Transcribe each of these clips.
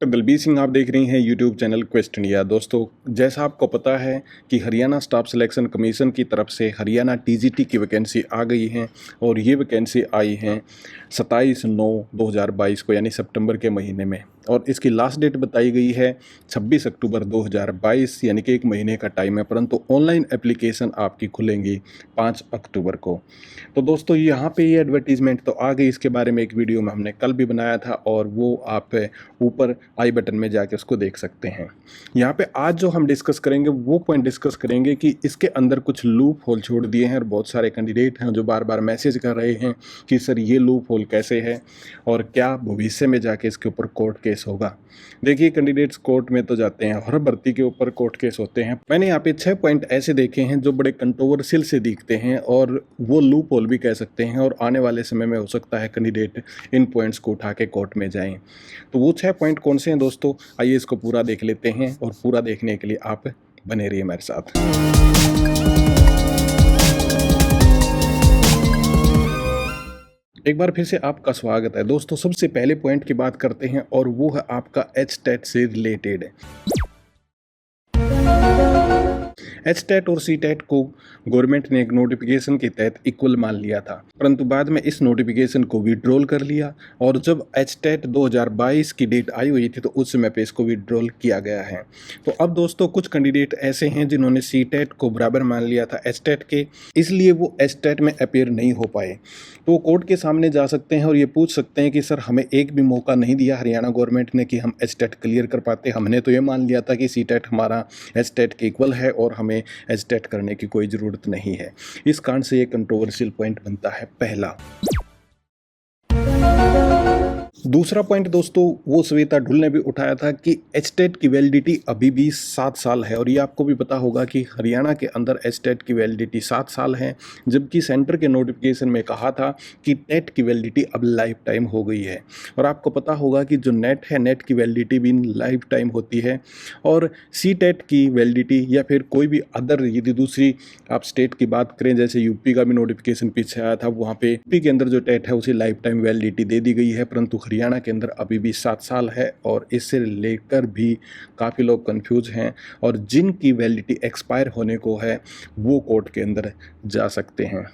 तो दलबीर सिंह आप देख रही हैं यूट्यूब चैनल क्वेस्ट इंडिया। दोस्तों, जैसा आपको पता है कि हरियाणा स्टाफ सिलेक्शन कमीशन की तरफ से हरियाणा टीजीटी की वैकेंसी आ गई है और ये वैकेंसी आई है 27/9/2022 को, यानी सितंबर के महीने में। और इसकी लास्ट डेट बताई गई है 26 अक्टूबर 2022, यानी कि एक महीने का टाइम है, परंतु ऑनलाइन एप्लीकेशन आपकी खुलेंगी 5 अक्टूबर को। तो दोस्तों, यहाँ पे ये एडवर्टीजमेंट तो आ गई। इसके बारे में एक वीडियो में हमने कल भी बनाया था और वो आप ऊपर आई बटन में जाके उसको देख सकते हैं। यहाँ पे आज जो हम डिस्कस करेंगे वो पॉइंट डिस्कस करेंगे कि इसके अंदर कुछ लूप होल छोड़ दिए हैं और बहुत सारे कैंडिडेट हैं जो बार बार मैसेज कर रहे हैं कि सर ये लूप होल कैसे है और क्या भविष्य में जाके इसके ऊपर कोर्ट केस होगा। देखिए, कैंडिडेट्स कोर्ट में तो जाते हैं, हर भर्ती के ऊपर कोर्ट केस होते हैं। मैंने यहाँ पे 6 पॉइंट ऐसे देखे हैं जो बड़े कंट्रोवर्शियल से दिखते हैं और वो लूप होल भी कह सकते हैं, और आने वाले समय में हो सकता है कैंडिडेट इन पॉइंट्स को उठा के कोर्ट में जाएं। तो वो 6 पॉइंट कौन से हैं दोस्तों, आइए इसको पूरा देख लेते हैं। और पूरा देखने के लिए आप बने रहिए हमारे साथ। एक बार फिर से आपका स्वागत है दोस्तों। सबसे पहले पॉइंट की बात करते हैं और वो है आपका एचटेट से रिलेटेड। एचटेट और सीटेट को गवर्नमेंट ने एक नोटिफिकेशन के तहत इक्वल मान लिया था, परंतु बाद में इस नोटिफिकेशन को विड्रॉल कर लिया। और जब एचटेट 2022 की डेट आई हुई थी तो उस समय पे इसको विड्रॉल किया गया है। तो अब दोस्तों, कुछ कैंडिडेट ऐसे हैं जिन्होंने सीटेट को बराबर मान लिया था एचटेट के, इसलिए वो एचटेट में अपीयर नहीं हो पाए। तो कोर्ट के सामने जा सकते हैं और ये पूछ सकते हैं कि सर हमें एक भी मौका नहीं दिया हरियाणा गवर्नमेंट ने कि हम एचटेट क्लियर कर पाते। हमने तो ये मान लिया था कि सीटेट हमारा एचटेट के इक्वल है और हमें एचटेट करने की कोई ज़रूरत नहीं है। इस कारण से ये कंट्रोवर्शियल पॉइंट बनता है पहला। दूसरा पॉइंट दोस्तों, वो श्वेता ढुल ने भी उठाया था कि एचटेट की वैलिडिटी अभी भी 7 साल है। और ये आपको भी पता होगा कि हरियाणा के अंदर एचटेट की वैलिडिटी 7 साल है, जबकि सेंटर के नोटिफिकेशन में कहा था कि टेट की वैलिडिटी अब लाइफ टाइम हो गई है। और आपको पता होगा कि जो नेट है, नेट की वैलिडिटी भी लाइफ टाइम होती है। और सी टेट की वैलिडिटी या फिर कोई भी अदर यदि दूसरी आप स्टेट की बात करें, जैसे यूपी का भी नोटिफिकेशन पीछे आया था, वहाँ पे यूपी के अंदर जो टेट है उसे लाइफ टाइम वैलिडिटी दे दी गई है, परंतु हरियाणा के अंदर अभी भी 7 साल है। और इससे लेकर भी काफ़ी लोग कंफ्यूज हैं और जिनकी वैलिडिटी एक्सपायर होने को है वो कोर्ट के अंदर जा सकते हैं।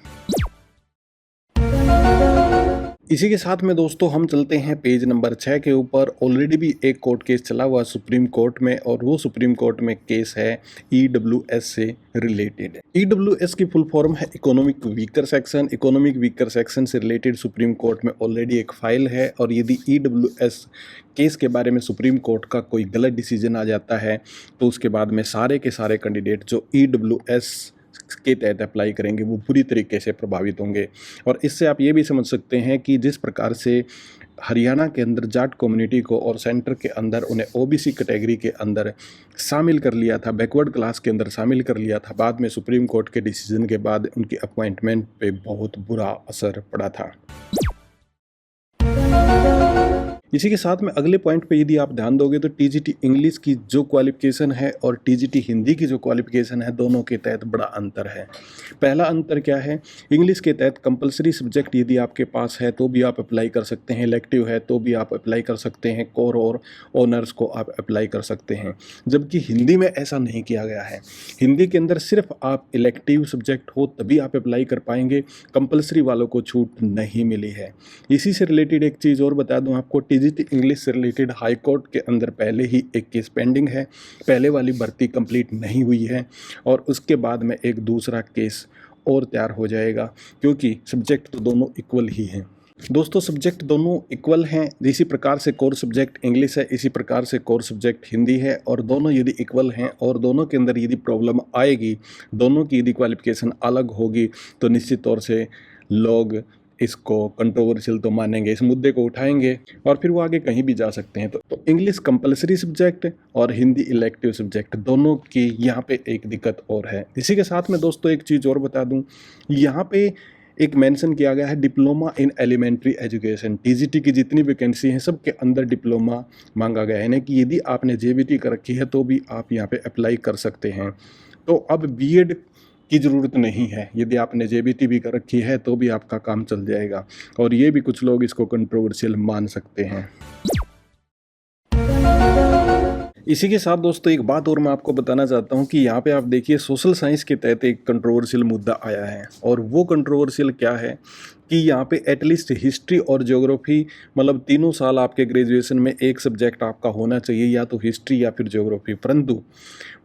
इसी के साथ में दोस्तों हम चलते हैं पेज नंबर 6 के ऊपर। ऑलरेडी भी एक कोर्ट केस चला हुआ सुप्रीम कोर्ट में, और वो सुप्रीम कोर्ट में केस है ईडब्ल्यूएस से रिलेटेड। ईडब्ल्यूएस की फुल फॉर्म है economic weaker section. Economic weaker section से रिलेटेड सुप्रीम कोर्ट में ऑलरेडी एक फाइल है, और यदि ईडब्ल्यूएस केस के बारे में सुप्रीम कोर्ट का कोई गलत डिसीजन आ जाता है तो उसके बाद में सारे के सारे कैंडिडेट जो ईडब्ल्यूएस के तहत अप्लाई करेंगे वो पूरी तरीके से प्रभावित होंगे। और इससे आप ये भी समझ सकते हैं कि जिस प्रकार से हरियाणा के अंदर जाट कम्युनिटी को और सेंटर के अंदर उन्हें ओबीसी कैटेगरी के अंदर शामिल कर लिया था, बैकवर्ड क्लास के अंदर शामिल कर लिया था, बाद में सुप्रीम कोर्ट के डिसीजन के बाद उनकी अपॉइंटमेंट पे बहुत बुरा असर पड़ा था। इसी के साथ में अगले पॉइंट पे यदि आप ध्यान दोगे तो टीजीटी इंग्लिश की जो क्वालिफिकेशन है और टीजीटी हिंदी की जो क्वालिफिकेशन है, दोनों के तहत बड़ा अंतर है। पहला अंतर क्या है, इंग्लिश के तहत कंपलसरी सब्जेक्ट यदि आपके पास है तो भी आप अप्लाई कर सकते हैं, इलेक्टिव है तो भी आप अप्लाई कर सकते हैं, कोर और ऑनर्स को आप अप्लाई कर सकते हैं। जबकि हिंदी में ऐसा नहीं किया गया है। हिंदी के अंदर सिर्फ आप इलेक्टिव सब्जेक्ट हो तभी आप अप्लाई कर पाएंगे, कंपलसरी वालों को छूट नहीं मिली है। इसी से रिलेटेड एक चीज़ और बता दूँ आपको, टीजीटी इंग्लिश से रिलेटेड हाई कोर्ट के अंदर पहले ही एक केस पेंडिंग है। पहले वाली भर्ती कंप्लीट नहीं हुई है और उसके बाद में एक दूसरा केस और तैयार हो जाएगा, क्योंकि सब्जेक्ट तो दोनों इक्वल ही हैं। दोस्तों, सब्जेक्ट दोनों इक्वल हैं। इसी प्रकार से कोर सब्जेक्ट इंग्लिश है, इसी प्रकार से कोर सब्जेक्ट हिंदी है, और दोनों यदि इक्वल हैं और दोनों के अंदर यदि प्रॉब्लम आएगी, दोनों की यदि क्वालिफिकेशन अलग होगी, तो निश्चित तौर से लोग इसको कंट्रोवर्शियल तो मानेंगे, इस मुद्दे को उठाएंगे और फिर वो आगे कहीं भी जा सकते हैं। तो इंग्लिश कंपलसरी सब्जेक्ट और हिंदी इलेक्टिव सब्जेक्ट, दोनों की यहाँ पे एक दिक्कत और है। इसी के साथ में दोस्तों एक चीज़ और बता दूँ, यहाँ पे एक मेंशन किया गया है diploma in elementary education. TGT की जितनी वैकेंसी हैं सब के अंदर डिप्लोमा मांगा गया है, यानी कि यदि आपने जेबीटी कर रखी है तो भी आप यहाँ पे अप्लाई कर सकते हैं। तो अब बीएड की ज़रूरत नहीं है, यदि आपने जेबीटी भी कर रखी है तो भी आपका काम चल जाएगा। और ये भी कुछ लोग इसको कंट्रोवर्शियल मान सकते हैं। इसी के साथ दोस्तों एक बात और मैं आपको बताना चाहता हूँ कि यहाँ पे आप देखिए सोशल साइंस के तहत एक कंट्रोवर्शियल मुद्दा आया है, और वो कंट्रोवर्शियल क्या है कि यहाँ पे एटलीस्ट हिस्ट्री और ज्योग्राफी, मतलब तीनों साल आपके ग्रेजुएशन में एक सब्जेक्ट आपका होना चाहिए, या तो हिस्ट्री या फिर ज्योग्राफी। परंतु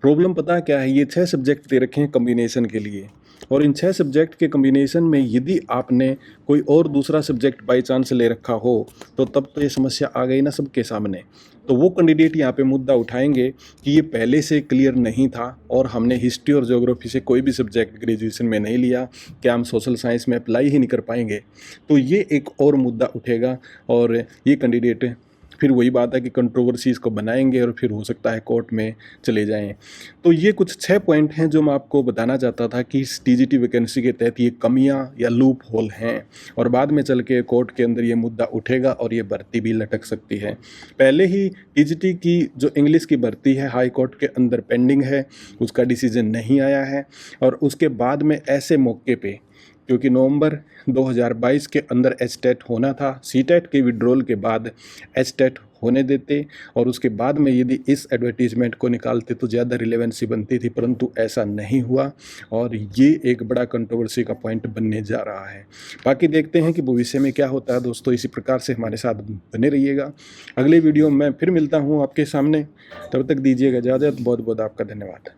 प्रॉब्लम पता है क्या है, ये 6 सब्जेक्ट दे रखे हैं कम्बिनेशन के लिए, और इन 6 सब्जेक्ट के कम्बिनेशन में यदि आपने कोई और दूसरा सब्जेक्ट बाई चांस ले रखा हो तो तब तो ये समस्या आ गई ना सबके सामने। तो वो कैंडिडेट यहाँ पे मुद्दा उठाएंगे कि ये पहले से क्लियर नहीं था और हमने हिस्ट्री और ज्योग्राफी से कोई भी सब्जेक्ट ग्रेजुएशन में नहीं लिया, क्या हम सोशल साइंस में अप्लाई ही नहीं कर पाएंगे। तो ये एक और मुद्दा उठेगा, और ये कैंडिडेट फिर वही बात है कि कंट्रोवर्सीज़ को बनाएंगे और फिर हो सकता है कोर्ट में चले जाएं। तो ये कुछ 6 पॉइंट हैं जो मैं आपको बताना चाहता था कि इस टीजीटी वैकेंसी के तहत ये कमियां या लूप होल हैं, और बाद में चल के कोर्ट के अंदर ये मुद्दा उठेगा और ये भर्ती भी लटक सकती है। पहले ही टीजीटी की जो इंग्लिश की भर्ती है हाई कोर्ट के अंदर पेंडिंग है, उसका डिसीजन नहीं आया है, और उसके बाद में ऐसे मौके पे, क्योंकि नवंबर 2022 के अंदर एचटेट होना था, सीटेट के विड्रॉल के बाद एचटेट होने देते और उसके बाद में यदि इस एडवर्टीजमेंट को निकालते तो ज़्यादा रिलेवेंसी बनती थी, परंतु ऐसा नहीं हुआ, और ये एक बड़ा कंट्रोवर्सी का पॉइंट बनने जा रहा है। बाकी देखते हैं कि भविष्य में क्या होता है दोस्तों। इसी प्रकार से हमारे साथ बने रहिएगा। अगले वीडियो में फिर मिलता हूँ आपके सामने, तब तक दीजिएगा इजाज़त। बहुत बहुत आपका धन्यवाद।